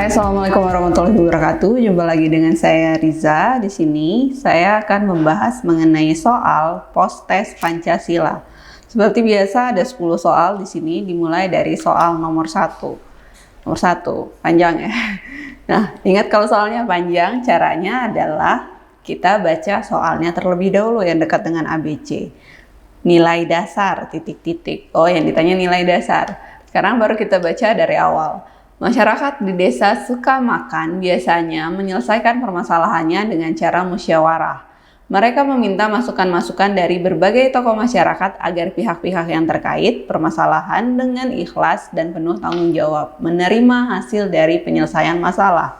Hai, assalamualaikum warahmatullahi wabarakatuh. Jumpa lagi dengan saya Riza. Di sini saya akan membahas mengenai soal post-tes Pancasila. Seperti biasa ada 10 soal di sini, dimulai dari soal nomor 1. Nomor 1, panjang ya. Nah, ingat kalau soalnya panjang, caranya adalah kita baca soalnya terlebih dahulu yang dekat dengan ABC. Nilai dasar, titik-titik. Oh, yang ditanya nilai dasar. Sekarang baru kita baca dari awal. Masyarakat di desa Sukamakan biasanya menyelesaikan permasalahannya dengan cara musyawarah. Mereka meminta masukan-masukan dari berbagai tokoh masyarakat agar pihak-pihak yang terkait permasalahan dengan ikhlas dan penuh tanggung jawab menerima hasil dari penyelesaian masalah.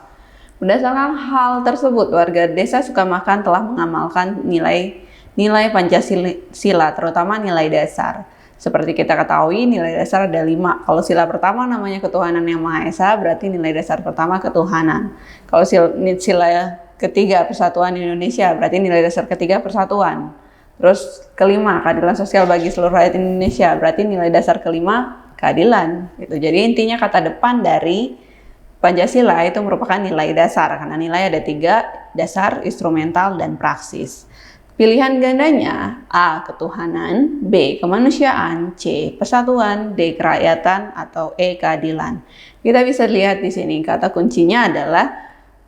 Berdasarkan hal tersebut, warga desa Sukamakan telah mengamalkan nilai Pancasila, terutama nilai dasar. Seperti kita ketahui, nilai dasar ada 5. Kalau sila pertama namanya ketuhanan yang Maha Esa, berarti nilai dasar pertama ketuhanan. Kalau sila ketiga persatuan Indonesia, berarti nilai dasar ketiga persatuan. Terus kelima, keadilan sosial bagi seluruh rakyat Indonesia, berarti nilai dasar kelima keadilan. Gitu. Jadi intinya kata depan dari Pancasila itu merupakan nilai dasar, karena nilai ada 3, dasar, instrumental, dan praksis. Pilihan gandanya A. Ketuhanan, B. Kemanusiaan, C. Persatuan, D. Kerakyatan, atau E. Keadilan. Kita bisa lihat di sini kata kuncinya adalah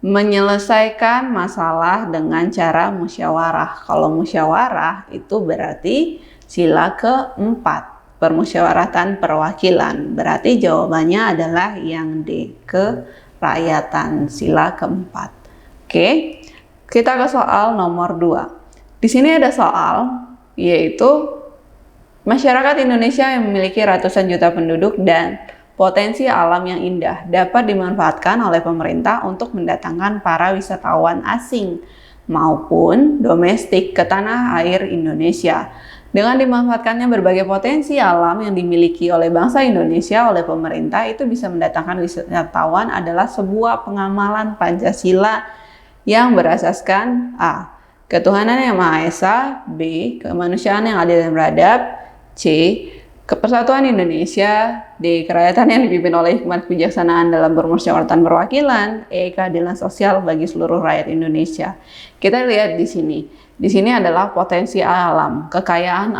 menyelesaikan masalah dengan cara musyawarah. Kalau musyawarah itu berarti sila keempat, permusyawaratan perwakilan. Berarti jawabannya adalah yang D. Kerakyatan, sila keempat. Oke, kita ke soal nomor 2. Di sini ada soal, yaitu masyarakat Indonesia yang memiliki ratusan juta penduduk dan potensi alam yang indah dapat dimanfaatkan oleh pemerintah untuk mendatangkan para wisatawan asing maupun domestik ke tanah air Indonesia. Dengan dimanfaatkannya berbagai potensi alam yang dimiliki oleh bangsa Indonesia oleh pemerintah, itu bisa mendatangkan wisatawan adalah sebuah pengamalan Pancasila yang berasaskan A. Ketuhanan yang Maha Esa, B. Kemanusiaan yang adil dan beradab, C. Kepersatuan Indonesia, D. Kerakyatan yang dipimpin oleh hikmat kebijaksanaan dalam permusyawaratan perwakilan, E. Keadilan sosial bagi seluruh rakyat Indonesia. Kita lihat di sini. Di sini adalah potensi alam, kekayaan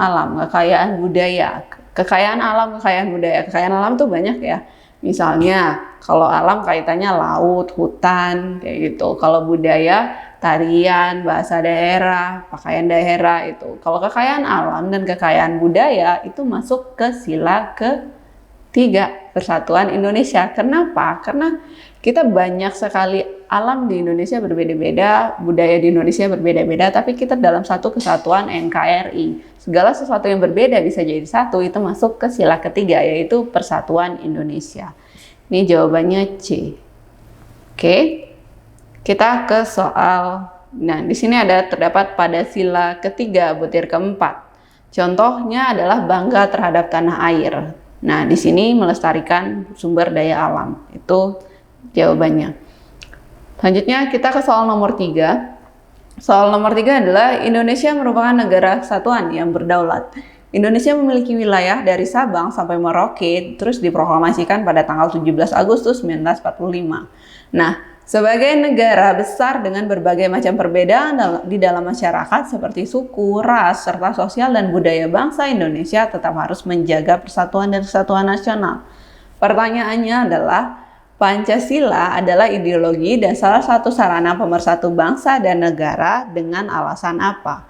budaya, kekayaan alam, kekayaan budaya. Kekayaan alam tuh banyak ya. Misalnya kalau alam kaitannya laut, hutan, kayak gitu. Kalau budaya, tarian, bahasa daerah, pakaian daerah itu. Kalau kekayaan alam dan kekayaan budaya itu masuk ke sila ketiga, Persatuan Indonesia. Kenapa? Karena kita banyak sekali alam di Indonesia berbeda-beda, budaya di Indonesia berbeda-beda, tapi kita dalam satu kesatuan NKRI. Segala sesuatu yang berbeda bisa jadi satu, itu masuk ke sila ketiga, yaitu Persatuan Indonesia. Ini jawabannya C. Oke. Kita ke soal, nah di sini terdapat pada sila ketiga butir keempat. Contohnya adalah bangga terhadap tanah air. Nah di sini melestarikan sumber daya alam, itu jawabannya. Selanjutnya kita ke soal nomor 3. Soal nomor 3 adalah Indonesia merupakan negara kesatuan yang berdaulat. Indonesia memiliki wilayah dari Sabang sampai Merauke, terus diproklamasikan pada tanggal 17 Agustus 1945. Nah, sebagai negara besar dengan berbagai macam perbedaan di dalam masyarakat seperti suku, ras, serta sosial dan budaya, bangsa Indonesia tetap harus menjaga persatuan dan kesatuan nasional. Pertanyaannya adalah, Pancasila adalah ideologi dan salah satu sarana pemersatu bangsa dan negara dengan alasan apa?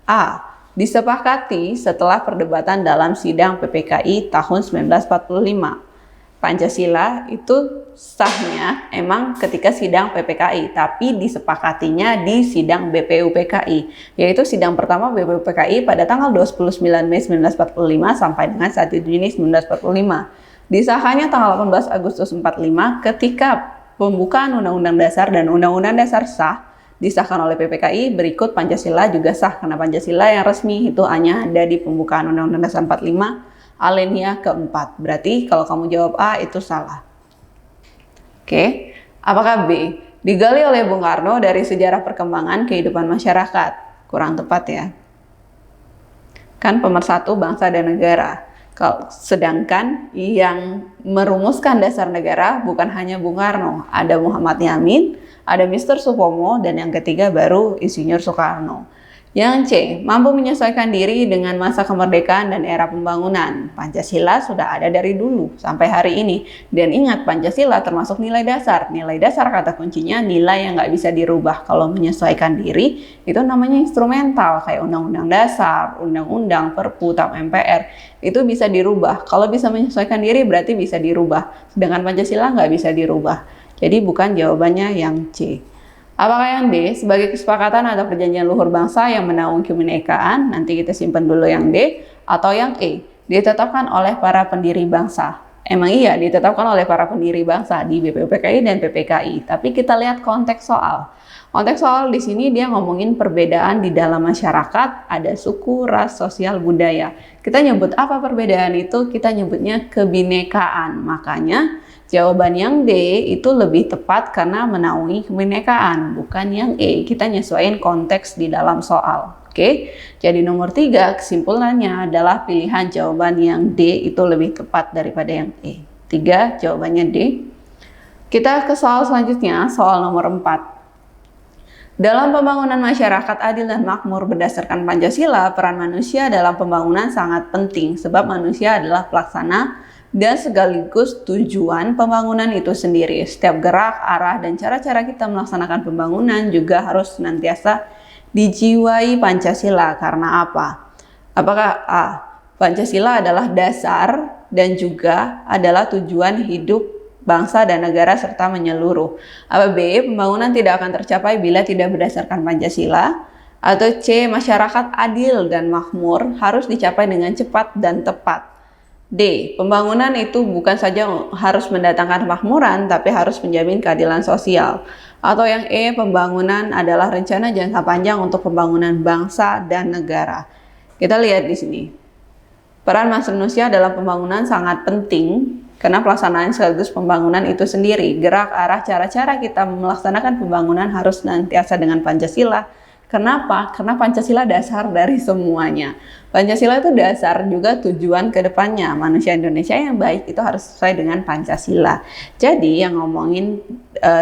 A. Disepakati setelah perdebatan dalam sidang PPKI tahun 1945. Pancasila itu sahnya emang ketika sidang PPKI, tapi disepakatinya di sidang BPUPKI, yaitu sidang pertama BPUPKI pada tanggal 29 Mei 1945 sampai dengan 1 Juni 1945. Disahkannya tanggal 18 Agustus 45 ketika pembukaan Undang-Undang Dasar dan Undang-Undang Dasar sah disahkan oleh PPKI, berikut Pancasila juga sah karena Pancasila yang resmi itu hanya ada di pembukaan Undang-Undang Dasar 45 alinea keempat. Berarti kalau kamu jawab A itu salah. Oke, apakah B? Digali oleh Bung Karno dari sejarah perkembangan kehidupan masyarakat. Kurang tepat ya. Kan pemersatu bangsa dan negara. Sedangkan yang merumuskan dasar negara bukan hanya Bung Karno, ada Muhammad Yamin, ada Mr. Supomo, dan yang ketiga baru Insinyur Soekarno. Yang C, mampu menyesuaikan diri dengan masa kemerdekaan dan era pembangunan. Pancasila sudah ada dari dulu sampai hari ini. Dan ingat, Pancasila termasuk nilai dasar. Nilai dasar kata kuncinya nilai yang nggak bisa dirubah. Kalau menyesuaikan diri, itu namanya instrumental. Kayak undang-undang dasar, undang-undang, perpu, tap MPR. Itu bisa dirubah. Kalau bisa menyesuaikan diri berarti bisa dirubah. Sedangkan Pancasila nggak bisa dirubah. Jadi bukan jawabannya yang C. Apakah yang D, sebagai kesepakatan atau perjanjian luhur bangsa yang menaungi kebinekaan, nanti kita simpan dulu yang D, atau yang E, ditetapkan oleh para pendiri bangsa. Emang iya, ditetapkan oleh para pendiri bangsa di BPUPKI dan PPKI, tapi kita lihat konteks soal. Konteks soal di sini dia ngomongin perbedaan di dalam masyarakat, ada suku, ras, sosial, budaya. Kita nyebut apa perbedaan itu? Kita nyebutnya kebinekaan. Makanya jawaban yang D itu lebih tepat karena menaungi kebinekaan, bukan yang E. Kita nyesuaiin konteks di dalam soal. Oke, jadi nomor 3 kesimpulannya adalah pilihan jawaban yang D itu lebih tepat daripada yang E. 3 jawabannya D. Kita ke soal selanjutnya, soal nomor 4. Dalam pembangunan masyarakat adil dan makmur berdasarkan Pancasila, peran manusia dalam pembangunan sangat penting sebab manusia adalah pelaksana dan sekaligus tujuan pembangunan itu sendiri. Setiap gerak, arah, dan cara-cara kita melaksanakan pembangunan juga harus senantiasa dijiwai Pancasila. Karena apa? Apakah A, Pancasila adalah dasar dan juga adalah tujuan hidup bangsa dan negara serta menyeluruh? Apa B, pembangunan tidak akan tercapai bila tidak berdasarkan Pancasila? Atau C, masyarakat adil dan makmur harus dicapai dengan cepat dan tepat? D, pembangunan itu bukan saja harus mendatangkan kemakmuran, tapi harus menjamin keadilan sosial. Atau yang E, pembangunan adalah rencana jangka panjang untuk pembangunan bangsa dan negara. Kita lihat di sini. Peran manusia dalam pembangunan sangat penting karena pelaksanaan sekaligus pembangunan itu sendiri. Gerak, arah, cara-cara kita melaksanakan pembangunan harus senantiasa dengan Pancasila. Kenapa? Karena Pancasila dasar dari semuanya. Pancasila itu dasar juga tujuan ke depannya. Manusia Indonesia yang baik itu harus sesuai dengan Pancasila. Jadi yang ngomongin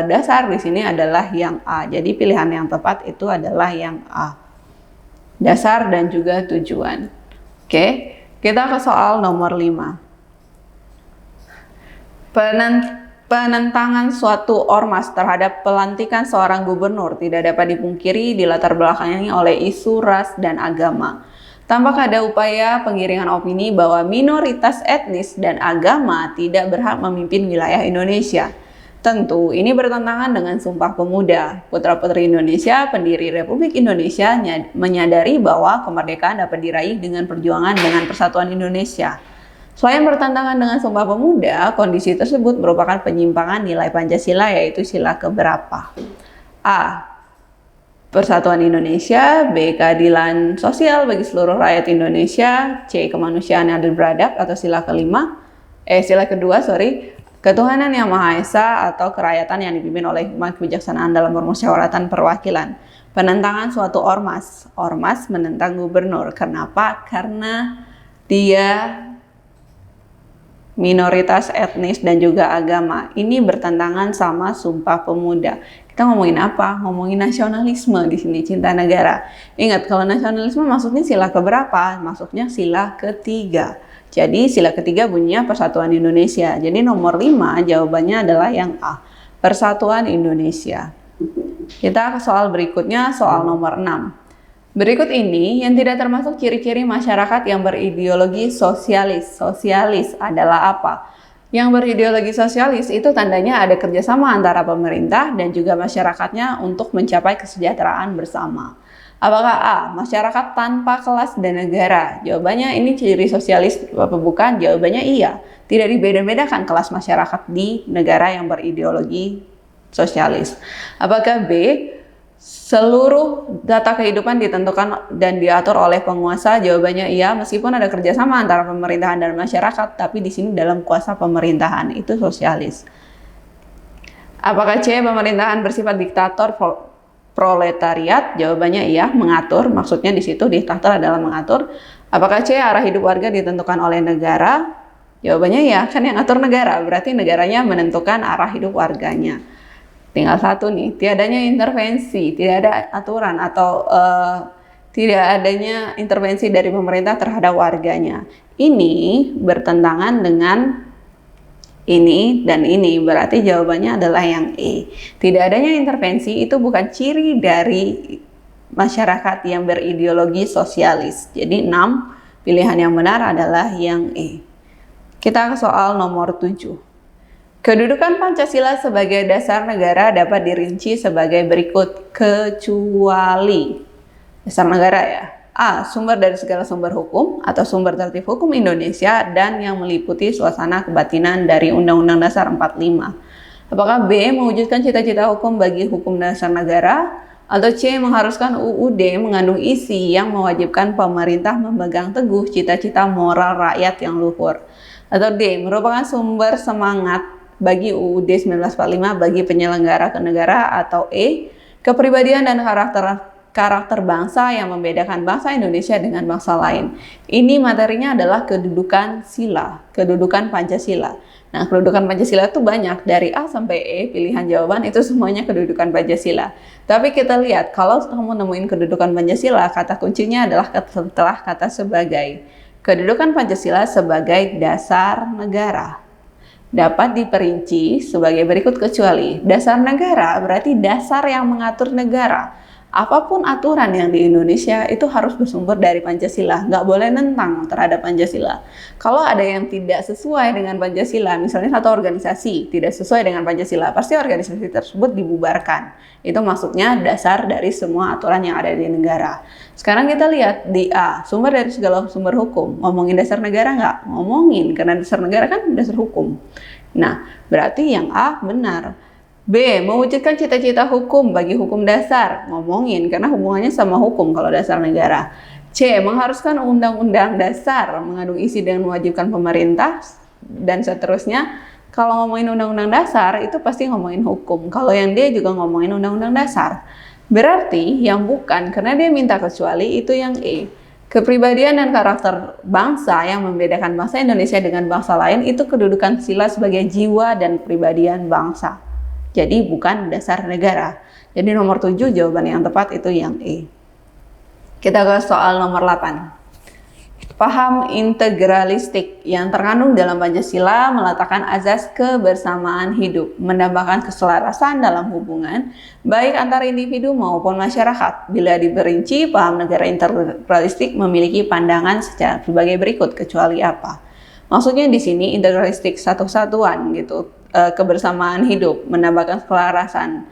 dasar di sini adalah yang A. Jadi pilihan yang tepat itu adalah yang A. Dasar dan juga tujuan. Oke, kita ke soal nomor 5. Penentangan suatu ormas terhadap pelantikan seorang gubernur tidak dapat dipungkiri dilatar belakangi oleh isu ras dan agama. Tampak ada upaya penggiringan opini bahwa minoritas etnis dan agama tidak berhak memimpin wilayah Indonesia. Tentu ini bertentangan dengan Sumpah Pemuda. Putra-putri Indonesia, pendiri Republik Indonesia, menyadari bahwa kemerdekaan dapat diraih dengan perjuangan dengan persatuan Indonesia. Selain bertentangan dengan Sumpah Pemuda, kondisi tersebut merupakan penyimpangan nilai Pancasila, yaitu sila keberapa? A, persatuan Indonesia. B, keadilan sosial bagi seluruh rakyat Indonesia. C, kemanusiaan yang adil beradab atau sila kedua, ketuhanan yang Maha Esa atau kerakyatan yang dipimpin oleh hikmah kebijaksanaan dalam permusyawaratan perwakilan. Penentangan suatu ormas. Ormas menentang gubernur. Kenapa? Karena dia minoritas etnis dan juga agama. Ini bertentangan sama Sumpah Pemuda. Kita ngomongin apa? Ngomongin nasionalisme di sini, cinta negara. Ingat, kalau nasionalisme maksudnya sila keberapa? Maksudnya sila ketiga. Jadi sila ketiga bunyinya Persatuan Indonesia. Jadi nomor 5 jawabannya adalah yang A, Persatuan Indonesia. Kita ke soal berikutnya, soal nomor 6. Berikut ini yang tidak termasuk ciri-ciri masyarakat yang berideologi sosialis. Sosialis adalah apa? Yang berideologi sosialis itu tandanya ada kerjasama antara pemerintah dan juga masyarakatnya untuk mencapai kesejahteraan bersama. Apakah A, masyarakat tanpa kelas dan negara? Jawabannya ini ciri sosialis apa bukan? Jawabannya iya. Tidak dibeda-bedakan kelas masyarakat di negara yang berideologi sosialis. Apakah B, seluruh data kehidupan ditentukan dan diatur oleh penguasa? Jawabannya iya, meskipun ada kerjasama antara pemerintahan dan masyarakat, tapi di sini dalam kuasa pemerintahan, itu sosialis. Apakah C, pemerintahan bersifat diktator proletariat? Jawabannya iya, mengatur. Maksudnya di situ diktator adalah mengatur. Apakah C, arah hidup warga ditentukan oleh negara? Jawabannya ya, kan yang atur negara, berarti negaranya menentukan arah hidup warganya. Tinggal satu nih, tiadanya intervensi, tidak ada aturan atau tidak adanya intervensi dari pemerintah terhadap warganya. Ini bertentangan dengan ini dan ini, berarti jawabannya adalah yang E. Tidak adanya intervensi itu bukan ciri dari masyarakat yang berideologi sosialis. Jadi 6, pilihan yang benar adalah yang E. Kita ke soal nomor 7. Kedudukan Pancasila sebagai dasar negara dapat dirinci sebagai berikut, kecuali. Dasar negara ya. A. Sumber dari segala sumber hukum atau sumber tertib hukum Indonesia dan yang meliputi suasana kebatinan dari Undang-Undang Dasar 45. Apakah B. Mewujudkan cita-cita hukum bagi hukum dasar negara, atau C. Mengharuskan UUD mengandung isi yang mewajibkan pemerintah memegang teguh cita-cita moral rakyat yang luhur, atau D. Merupakan sumber semangat bagi UUD 1945 bagi penyelenggara negara, atau E. Kepribadian dan karakter bangsa yang membedakan bangsa Indonesia dengan bangsa lain. Ini materinya adalah kedudukan sila, kedudukan Pancasila. Nah, kedudukan Pancasila itu banyak, dari A sampai E, pilihan jawaban itu semuanya kedudukan Pancasila. Tapi kita lihat, kalau kamu nemuin kedudukan Pancasila, kata kuncinya adalah setelah kata sebagai. Kedudukan Pancasila sebagai dasar negara dapat diperinci sebagai berikut, kecuali. Dasar negara berarti dasar yang mengatur negara. Apapun aturan yang di Indonesia itu harus bersumber dari Pancasila, nggak boleh nentang terhadap Pancasila. Kalau ada yang tidak sesuai dengan Pancasila, misalnya satu organisasi tidak sesuai dengan Pancasila, pasti organisasi tersebut dibubarkan. Itu maksudnya dasar dari semua aturan yang ada di negara. Sekarang kita lihat di A, sumber dari segala sumber hukum. Ngomongin dasar negara nggak? Ngomongin, karena dasar negara kan dasar hukum. Nah, berarti yang A benar. B. Mewujudkan cita-cita hukum bagi hukum dasar. Ngomongin, karena hubungannya sama hukum kalau dasar negara. C. Mengharuskan undang-undang dasar mengandung isi dan mewajibkan pemerintah, dan seterusnya. Kalau ngomongin undang-undang dasar, itu pasti ngomongin hukum. Kalau yang D juga ngomongin undang-undang dasar. Berarti yang bukan, karena dia minta kecuali, itu yang E. Kepribadian dan karakter bangsa yang membedakan bangsa Indonesia dengan bangsa lain itu kedudukan sila sebagai jiwa dan kepribadian bangsa. Jadi bukan dasar negara. Jadi nomor 7 jawaban yang tepat itu yang E. Kita ke soal nomor 8. Paham integralistik yang terkandung dalam Pancasila meletakkan azas kebersamaan hidup, menambahkan keselarasan dalam hubungan baik antar individu maupun masyarakat. Bila diperinci, paham negara integralistik memiliki pandangan sebagai berikut, kecuali apa? Maksudnya di sini integralistik satu kesatuan gitu, kebersamaan hidup, menambahkan keselarasan.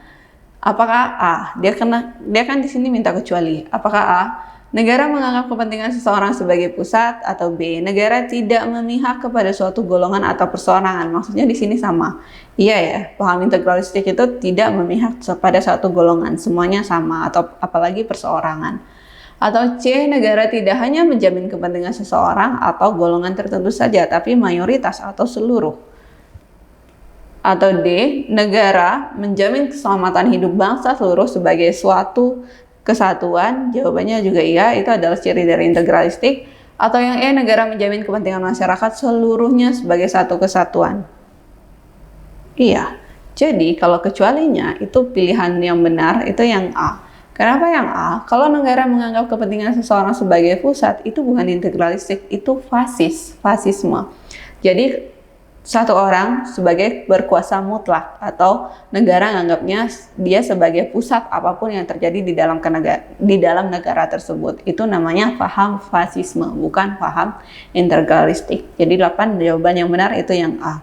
Apakah A? Dia kan di sini minta kecuali. Apakah A? Negara menganggap kepentingan seseorang sebagai pusat, atau B. Negara tidak memihak kepada suatu golongan atau perseorangan. Maksudnya di sini sama. Iya ya, paham integralistik itu tidak memihak pada suatu golongan, semuanya sama, atau apalagi perseorangan. Atau C. Negara tidak hanya menjamin kepentingan seseorang atau golongan tertentu saja, tapi mayoritas atau seluruh. Atau D. Negara menjamin keselamatan hidup bangsa seluruh sebagai suatu kesatuan. Jawabannya juga iya, itu adalah ciri dari integralistik. Atau yang E, negara menjamin kepentingan masyarakat seluruhnya sebagai satu kesatuan. Iya, jadi kalau kecualinya itu pilihan yang benar itu yang A. Kenapa yang A? Kalau negara menganggap kepentingan seseorang sebagai pusat, itu bukan integralistik, itu fasisme. Jadi satu orang sebagai berkuasa mutlak, atau negara menganggapnya dia sebagai pusat apapun yang terjadi di dalam negara tersebut. Itu namanya paham fasisme, bukan paham integralistik. Jadi 8 jawaban yang benar itu yang A.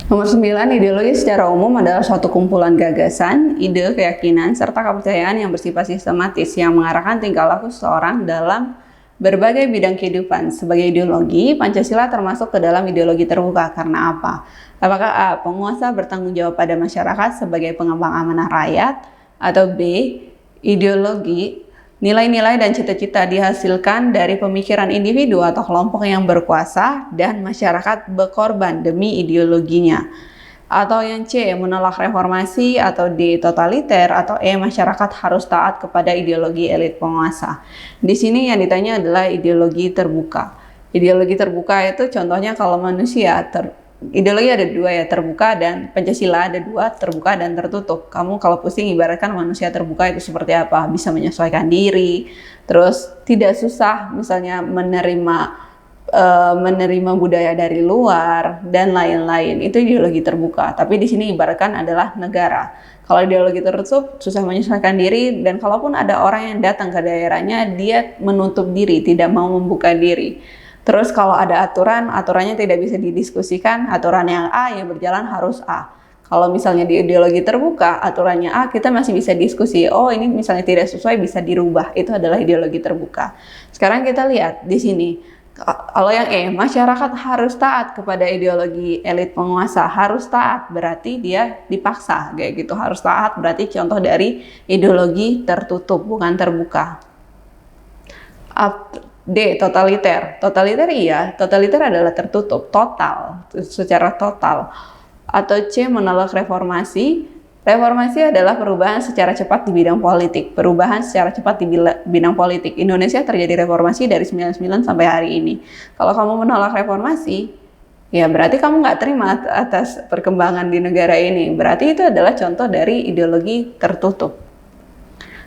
Nomor 9, ideologi secara umum adalah suatu kumpulan gagasan, ide, keyakinan, serta kepercayaan yang bersifat sistematis yang mengarahkan tingkah laku seseorang dalam berbagai bidang kehidupan. Sebagai ideologi, Pancasila termasuk ke dalam ideologi terbuka. Karena apa? Apakah A. Penguasa bertanggung jawab pada masyarakat sebagai pengembang amanah rakyat, atau B. Ideologi, nilai-nilai dan cita-cita dihasilkan dari pemikiran individu atau kelompok yang berkuasa dan masyarakat berkorban demi ideologinya. Atau yang C, menolak reformasi, atau D, totaliter, atau E, masyarakat harus taat kepada ideologi elit penguasa. Di sini yang ditanya adalah ideologi terbuka. Ideologi terbuka itu contohnya kalau manusia, ideologi ada dua ya, terbuka dan Pancasila ada dua, terbuka dan tertutup. Kamu kalau pusing ibaratkan manusia terbuka itu seperti apa? Bisa menyesuaikan diri, terus tidak susah misalnya menerima budaya dari luar dan lain-lain. Itu ideologi terbuka. Tapi di sini ibaratkan adalah negara. Kalau ideologi tertutup susah menyesuaikan diri, dan kalaupun ada orang yang datang ke daerahnya dia menutup diri, tidak mau membuka diri. Terus kalau ada aturan, aturannya tidak bisa didiskusikan, aturan yang A yang berjalan harus A. Kalau misalnya di ideologi terbuka, aturannya A, kita masih bisa diskusi. Oh, ini misalnya tidak sesuai, bisa dirubah. Itu adalah ideologi terbuka. Sekarang kita lihat di sini. Kalau yang E, masyarakat harus taat kepada ideologi elit penguasa. Harus taat berarti dia dipaksa, kayak gitu. Harus taat berarti contoh dari ideologi tertutup, bukan terbuka. D, totaliter. Totaliter iya, totaliter adalah tertutup, total, secara total. Atau C, menolak reformasi. Reformasi adalah perubahan secara cepat di bidang politik. Perubahan secara cepat di bidang politik. Indonesia terjadi reformasi dari 99 sampai hari ini. Kalau kamu menolak reformasi, ya berarti kamu nggak terima atas perkembangan di negara ini. Berarti itu adalah contoh dari ideologi tertutup.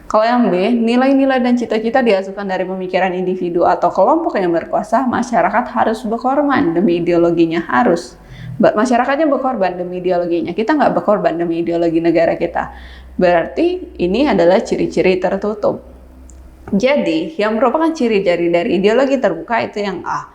Kalau yang B, nilai-nilai dan cita-cita dihasilkan dari pemikiran individu atau kelompok yang berkuasa, masyarakat harus berkorban demi ideologinya, harus. Masyarakatnya berkorban demi ideologinya, kita nggak berkorban demi ideologi negara kita. Berarti ini adalah ciri-ciri tertutup. Jadi yang merupakan ciri dari ideologi terbuka itu yang A.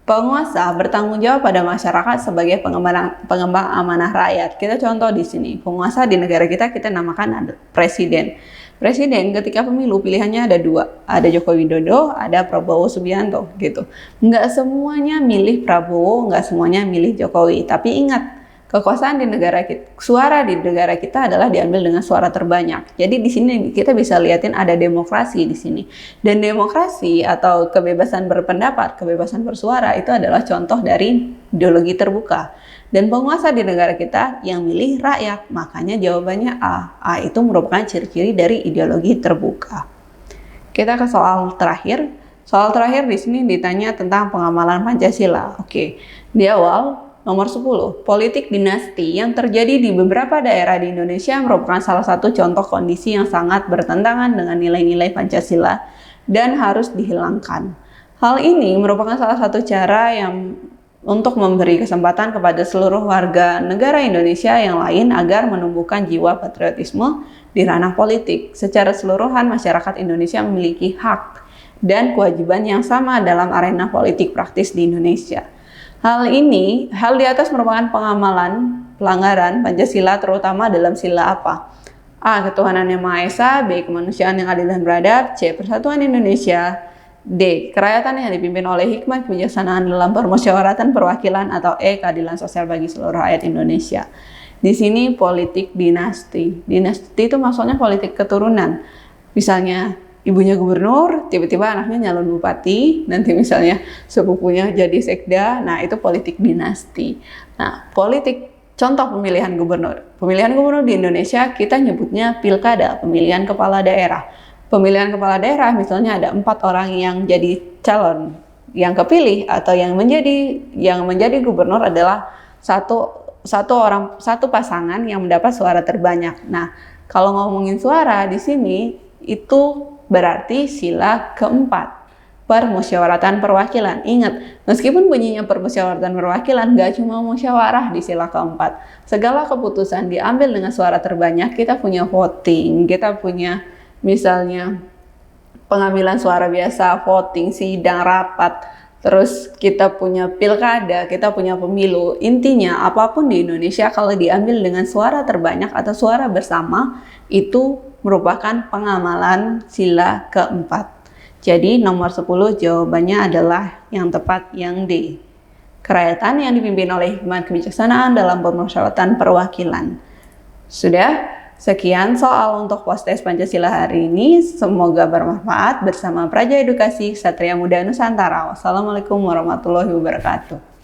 Penguasa bertanggung jawab pada masyarakat sebagai pengembang amanah rakyat. Kita contoh di sini, penguasa di negara kita namakan presiden. Presiden ketika pemilu pilihannya ada dua, ada Joko Widodo, ada Prabowo Subianto gitu. Nggak semuanya milih Prabowo, nggak semuanya milih Jokowi. Tapi ingat, kekuasaan di negara kita, suara di negara kita adalah diambil dengan suara terbanyak. Jadi di sini kita bisa lihatin ada demokrasi di sini. Dan demokrasi atau kebebasan berpendapat, kebebasan bersuara itu adalah contoh dari ideologi terbuka. Dan penguasa di negara kita yang milih rakyat, makanya jawabannya A. A itu merupakan ciri-ciri dari ideologi terbuka. Kita ke soal terakhir. Soal terakhir di sini ditanya tentang pengamalan Pancasila. Oke, di awal nomor 10, politik dinasti yang terjadi di beberapa daerah di Indonesia merupakan salah satu contoh kondisi yang sangat bertentangan dengan nilai-nilai Pancasila dan harus dihilangkan. Hal ini merupakan salah satu cara untuk memberi kesempatan kepada seluruh warga negara Indonesia yang lain agar menumbuhkan jiwa patriotisme di ranah politik. Secara keseluruhan, masyarakat Indonesia memiliki hak dan kewajiban yang sama dalam arena politik praktis di Indonesia. Hal di atas merupakan pelanggaran Pancasila terutama dalam sila apa? A. Ketuhanan yang Maha Esa. B. Kemanusiaan yang adil dan beradab. C. Persatuan Indonesia. D. Kerakyatan yang dipimpin oleh hikmat kebijaksanaan dalam permusyawaratan perwakilan. Atau E. Keadilan sosial bagi seluruh rakyat Indonesia. Di sini politik dinasti. Dinasti itu maksudnya politik keturunan. Misalnya ibunya gubernur, tiba-tiba anaknya nyalon bupati, nanti misalnya sepupunya jadi sekda. Nah, itu politik dinasti. Nah, contoh pemilihan gubernur. Pemilihan gubernur di Indonesia kita nyebutnya pilkada, pemilihan kepala daerah. Pemilihan kepala daerah misalnya ada 4 orang yang jadi calon, yang kepilih atau yang menjadi gubernur adalah satu pasangan yang mendapat suara terbanyak. Nah, kalau ngomongin suara di sini itu berarti sila keempat, permusyawaratan perwakilan. Ingat, meskipun bunyinya permusyawaratan perwakilan, gak cuma musyawarah di sila keempat. Segala keputusan diambil dengan suara terbanyak. Kita punya voting, kita punya misalnya pengambilan suara biasa, voting, sidang, rapat, terus kita punya pilkada, kita punya pemilu. Intinya apapun di Indonesia kalau diambil dengan suara terbanyak atau suara bersama, itu merupakan pengamalan sila keempat. Jadi nomor 10 jawabannya adalah yang tepat yang D. Kerakyatan yang dipimpin oleh hikmat kebijaksanaan dalam permusyawaratan perwakilan. Sudah? Sekian soal untuk postes Pancasila hari ini. Semoga bermanfaat bersama Praja Edukasi Satria Muda Nusantara. Wassalamualaikum warahmatullahi wabarakatuh.